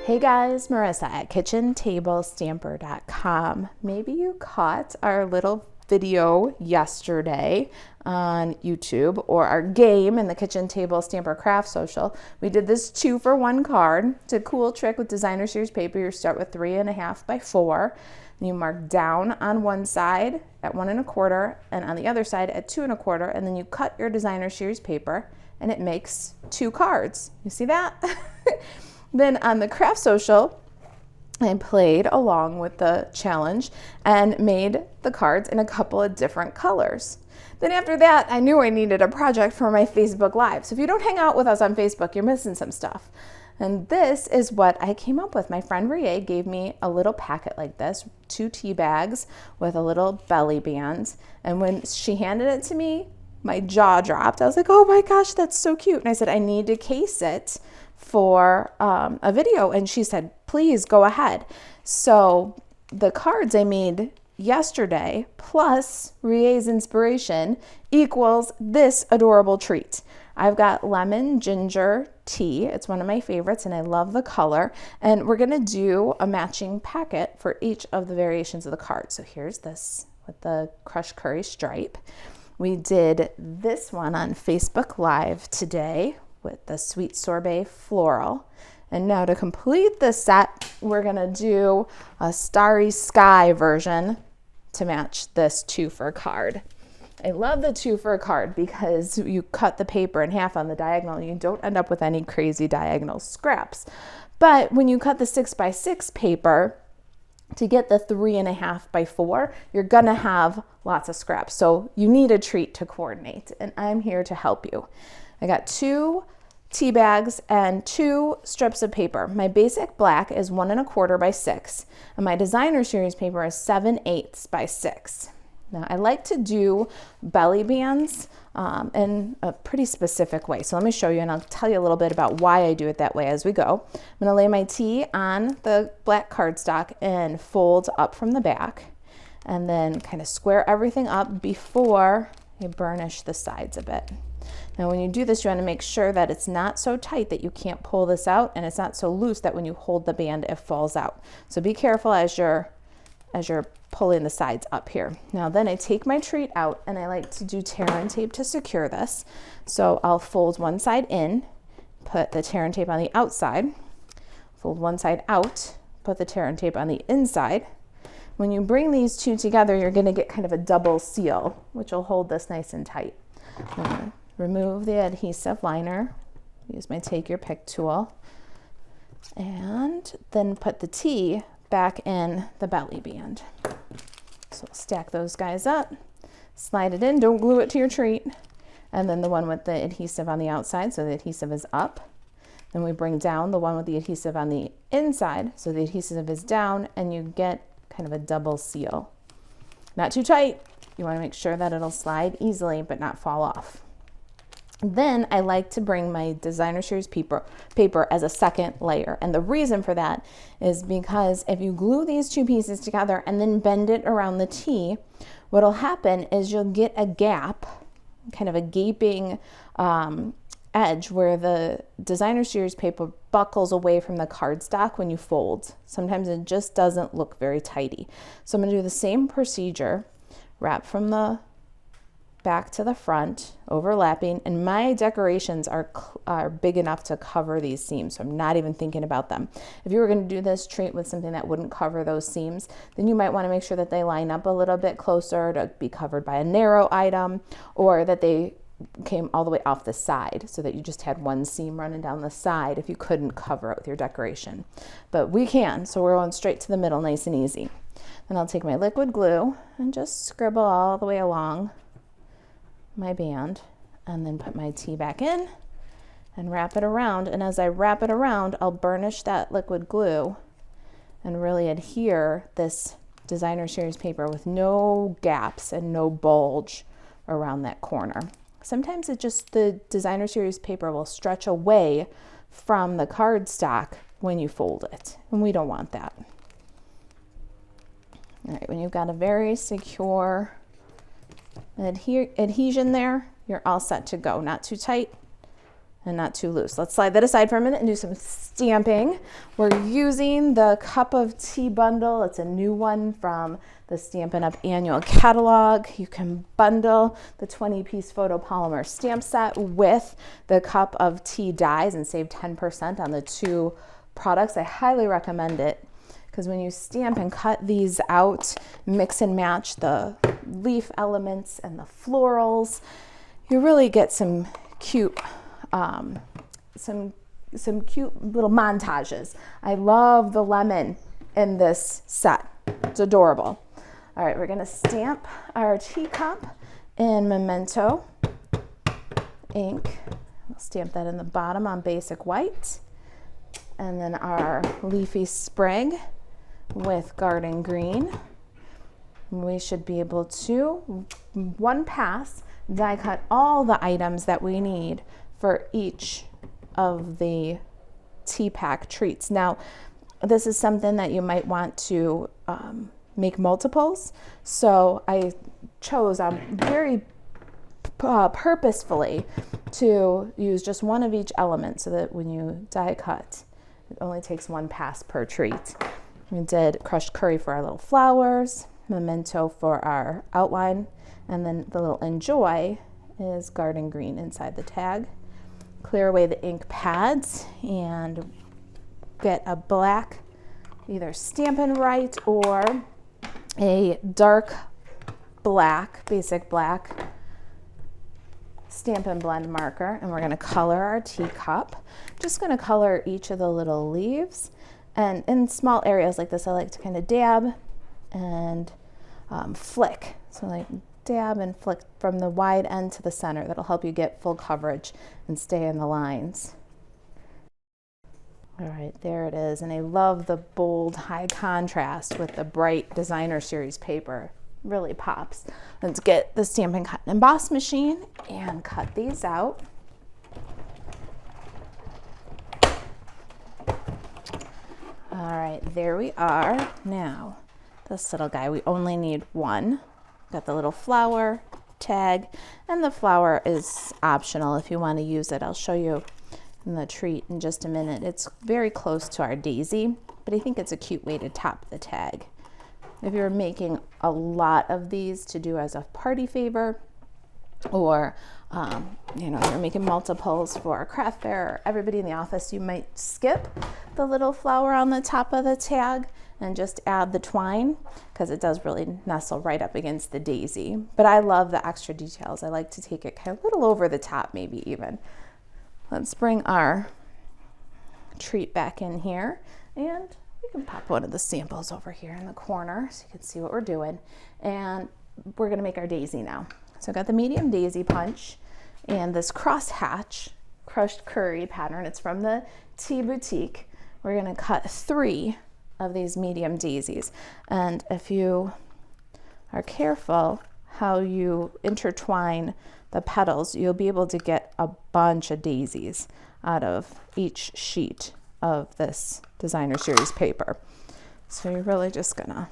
Hey guys, Marissa at kitchentablestamper.com. Maybe you caught our little video yesterday on YouTube or our game in the Kitchen Table Stamper Craft Social. We did this 2-for-1 card. It's a cool trick with designer series paper. You start with 3.5 by 4. And you mark down on one side at 1 1/4 and on the other side at 2 1/4, and then you cut your designer series paper and it makes 2 cards. You see that? Then on the Craft Social, I played along with the challenge and made the cards in a couple of different colors. Then after that, I knew I needed a project for my Facebook Live. So if you don't hang out with us on Facebook, you're missing some stuff. And this is what I came up with. My friend Rie gave me a little packet like this, 2 tea bags with a little belly band. And when she handed it to me, my jaw dropped. I was like, oh my gosh, that's so cute. And I said, I need to case it for a video. And she said, please go ahead. So the cards I made yesterday plus Rie's inspiration equals this adorable treat. I've got lemon ginger tea. It's one of my favorites and I love the color. And we're gonna do a matching packet for each of the variations of the card. So here's this with the crushed curry stripe. We did this one on Facebook Live today with the sweet sorbet floral. And now to complete the set, we're gonna do a starry sky version to match this 2-for card. I love the 2-for card because you cut the paper in half on the diagonal and you don't end up with any crazy diagonal scraps. But when you cut the 6x6 paper, to get the 3.5 by 4, you're gonna have lots of scraps. So you need a treat to coordinate, and I'm here to help you. I got 2 tea bags and 2 strips of paper. My basic black is 1 1/4 by 6, and my designer series paper is 7/8 by 6. Now I like to do belly bands in a pretty specific way. So let me show you and I'll tell you a little bit about why I do it that way as we go. I'm gonna lay my tea on the black cardstock and fold up from the back and then kind of square everything up before you burnish the sides a bit. Now when you do this, you want to make sure that it's not so tight that you can't pull this out and it's not so loose that when you hold the band, it falls out. So be careful as you're pulling the sides up here. Now then I take my treat out and I like to do tear and tape to secure this. So I'll fold one side in, put the tear and tape on the outside, fold one side out, put the tear and tape on the inside. When you bring these two together, you're gonna get kind of a double seal, which will hold this nice and tight. Remove the adhesive liner, use my take your pick tool, and then put the tea back in the belly band. So stack those guys up, slide it in, don't glue it to your treat, and then the one with the adhesive on the outside, so the adhesive is up. Then we bring down the one with the adhesive on the inside, so the adhesive is down, and you get kind of a double seal. Not too tight. You want to make sure that it'll slide easily but not fall off. Then I like to bring my designer series paper as a second layer. And the reason for that is because if you glue these two pieces together and then bend it around the tea, what'll happen is you'll get a gap, kind of a gaping edge where the designer series paper buckles away from the cardstock when you fold. Sometimes it just doesn't look very tidy. So I'm gonna do the same procedure, wrap from the back to the front, overlapping, and my decorations are big enough to cover these seams, so I'm not even thinking about them. If you were going to do this treat with something that wouldn't cover those seams, then you might want to make sure that they line up a little bit closer to be covered by a narrow item, or that they came all the way off the side so that you just had one seam running down the side if you couldn't cover it with your decoration. But we can, so we're going straight to the middle, nice and easy. Then I'll take my liquid glue and just scribble all the way along my band and then put my tea back in and wrap it around. And as I wrap it around, I'll burnish that liquid glue and really adhere this designer series paper with no gaps and no bulge around that corner. Sometimes the designer series paper will stretch away from the cardstock when you fold it, and we don't want that. All right, when you've got a very secure adhesion there, you're all set to go. Not too tight and not too loose. Let's slide that aside for a minute and do some stamping. We're using the cup of tea bundle. It's a new one from the Stampin' Up annual catalog. You can bundle the 20-piece photopolymer stamp set with the cup of tea dies and save 10% on the 2 products. I highly recommend it because when you stamp and cut these out, mix and match the leaf elements and the florals, you really get some cute some cute little montages. I love the lemon in this set. It's adorable. All right, we're gonna stamp our teacup in Memento ink. We'll stamp that in the bottom on basic white. And then our leafy sprig with garden green. We should be able to, one pass, die cut all the items that we need for each of the tea pack treats. Now, this is something that you might want to make multiples. So I chose very purposefully to use just one of each element so that when you die cut, it only takes 1 pass per treat. We did crushed curry for our little flowers, Memento for our outline, and then the little enjoy is garden green inside the tag. Clear away the ink pads and get a black, either Stampin' Right or a dark black, basic black Stampin' Blend marker, and we're going to color our teacup. Just going to color each of the little leaves, and in small areas like this I like to kind of dab and flick. So like dab and flick from the wide end to the center. That'll help you get full coverage and stay in the lines. All right, there it is. And I love the bold high contrast with the bright Designer Series paper. Really pops. Let's get the Stampin' Cut and Emboss machine and cut these out. All right, there we are. Now, this little guy, we only need 1. Got the little flower tag, and the flower is optional if you want to use it. I'll show you in the treat in just a minute. It's very close to our daisy, but I think it's a cute way to top the tag. If you're making a lot of these to do as a party favor, or you're making multiples for a craft fair or everybody in the office, you might skip the little flower on the top of the tag and just add the twine because it does really nestle right up against the daisy. But I love the extra details. I like to take it kind of a little over the top, maybe even. Let's bring our treat back in here, and we can pop one of the samples over here in the corner so you can see what we're doing. And we're gonna make our daisy now. So I got the medium daisy punch and this crosshatch crushed curry pattern. It's from the Tea Boutique. We're gonna cut 3 of these medium daisies. And if you are careful how you intertwine the petals, you'll be able to get a bunch of daisies out of each sheet of this Designer Series paper. So you're really just gonna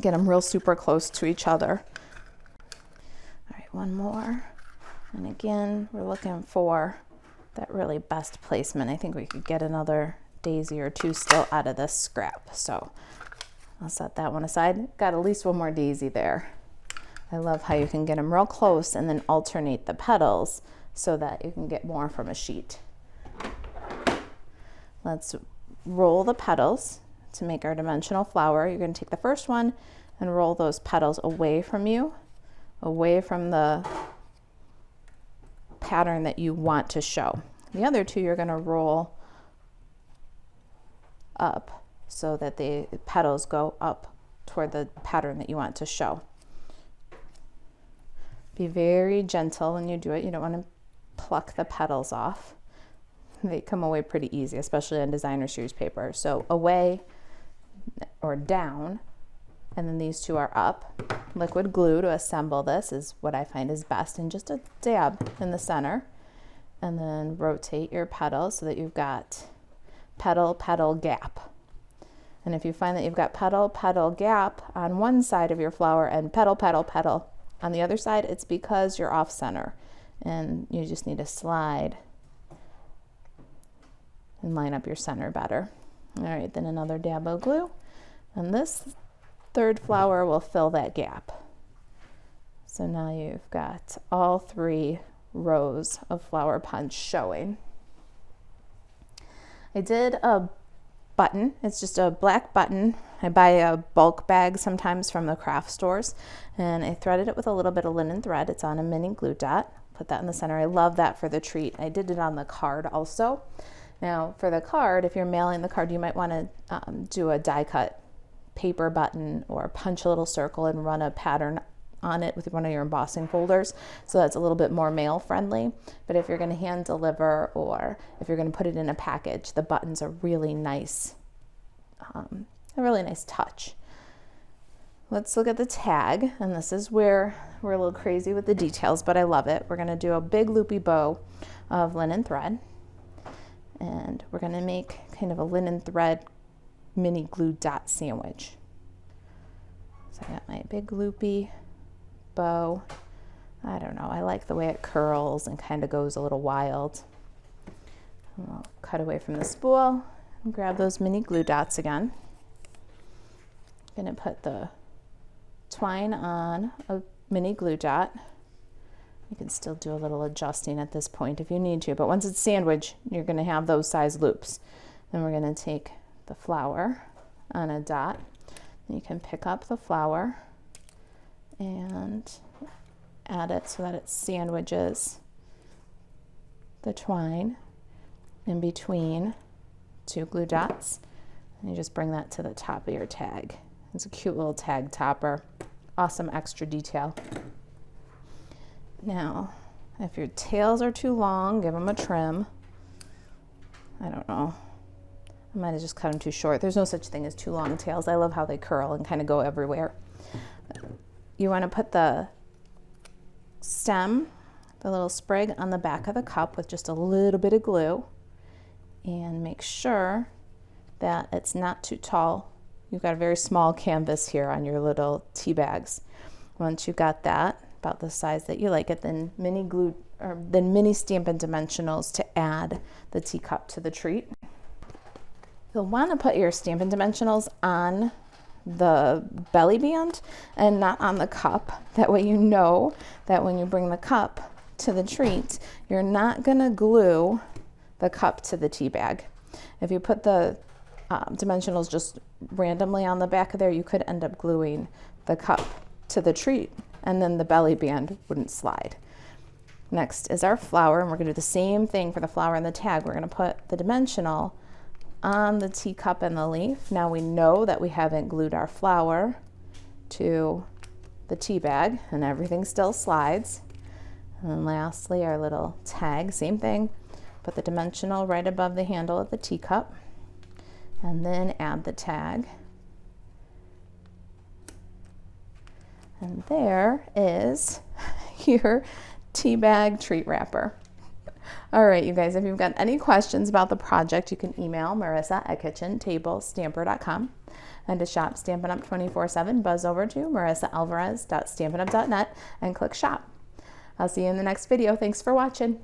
get them real super close to each other. All right, one more. And again, we're looking for that really best placement. I think we could get another daisy or 2 still out of this scrap. So I'll set that one aside. Got at least 1 more daisy there. I love how you can get them real close and then alternate the petals so that you can get more from a sheet. Let's roll the petals to make our dimensional flower. You're going to take the first one and roll those petals away from you, away from the pattern that you want to show. The other 2 you're going to roll up so that the petals go up toward the pattern that you want to show. Be very gentle when you do it. You don't want to pluck the petals off. They come away pretty easy, especially on Designer Series paper. So away or down, and then these 2 are up. Liquid glue to assemble this is what I find is best, and just a dab in the center. And then rotate your petals so that you've got petal, petal, gap. And if you find that you've got petal, petal, gap on one side of your flower and petal, petal, petal on the other side, it's because you're off center and you just need to slide and line up your center better. All right, then another dab of glue, and this third flower will fill that gap. So now you've got all 3 rows of flower punch showing. I did a button. It's just a black button. I buy a bulk bag sometimes from the craft stores, and I threaded it with a little bit of linen thread. It's on a mini glue dot. Put that in the center. I love that for the treat. I did it on the card also. Now for the card, if you're mailing the card, you might want to do a die cut paper button or punch a little circle and run a pattern on it with one of your embossing folders, so that's a little bit more mail friendly. But if you're going to hand deliver, or if you're going to put it in a package, the button's a really nice touch. Let's look at the tag, and this is where we're a little crazy with the details, but I love it. We're going to do a big loopy bow of linen thread, and we're going to make kind of a linen thread mini glue dot sandwich. So I got my big loopy bow. I don't know, I like the way it curls and kind of goes a little wild. And I'll cut away from the spool and grab those mini glue dots again. I'm going to put the twine on a mini glue dot. You can still do a little adjusting at this point if you need to, but once it's sandwiched, you're going to have those size loops. Then we're going to take the flower on a dot. You can pick up the flower and add it so that it sandwiches the twine in between 2 glue dots, and you just bring that to the top of your tag. It's a cute little tag topper, awesome extra detail. Now if your tails are too long, give them a trim. I don't know, I might have just cut them too short. There's no such thing as too long tails. I love how they curl and kind of go everywhere. You want to put the stem, the little sprig, on the back of the cup with just a little bit of glue, and make sure that it's not too tall. You've got a very small canvas here on your little tea bags. Once you've got that about the size that you like it, then mini Stampin' Dimensionals to add the teacup to the treat. You'll want to put your Stampin' Dimensionals on the belly band and not on the cup. That way you know that when you bring the cup to the treat, you're not going to glue the cup to the tea bag. If you put the dimensionals just randomly on the back of there, you could end up gluing the cup to the treat, and then the belly band wouldn't slide. Next is our flower, and we're going to do the same thing for the flower and the tag. We're going to put the dimensional on the teacup and the leaf. Now we know that we haven't glued our flower to the tea bag, and everything still slides. And then lastly, our little tag, same thing. Put the dimensional right above the handle of the teacup, and then add the tag. And there is your tea bag treat wrapper. All right, you guys, if you've got any questions about the project, you can email marisa@kitchentablestamper.com. And to shop Stampin' Up 24/7, buzz over to marisaalvarez.stampinup.net and click shop. I'll see you in the next video. Thanks for watching.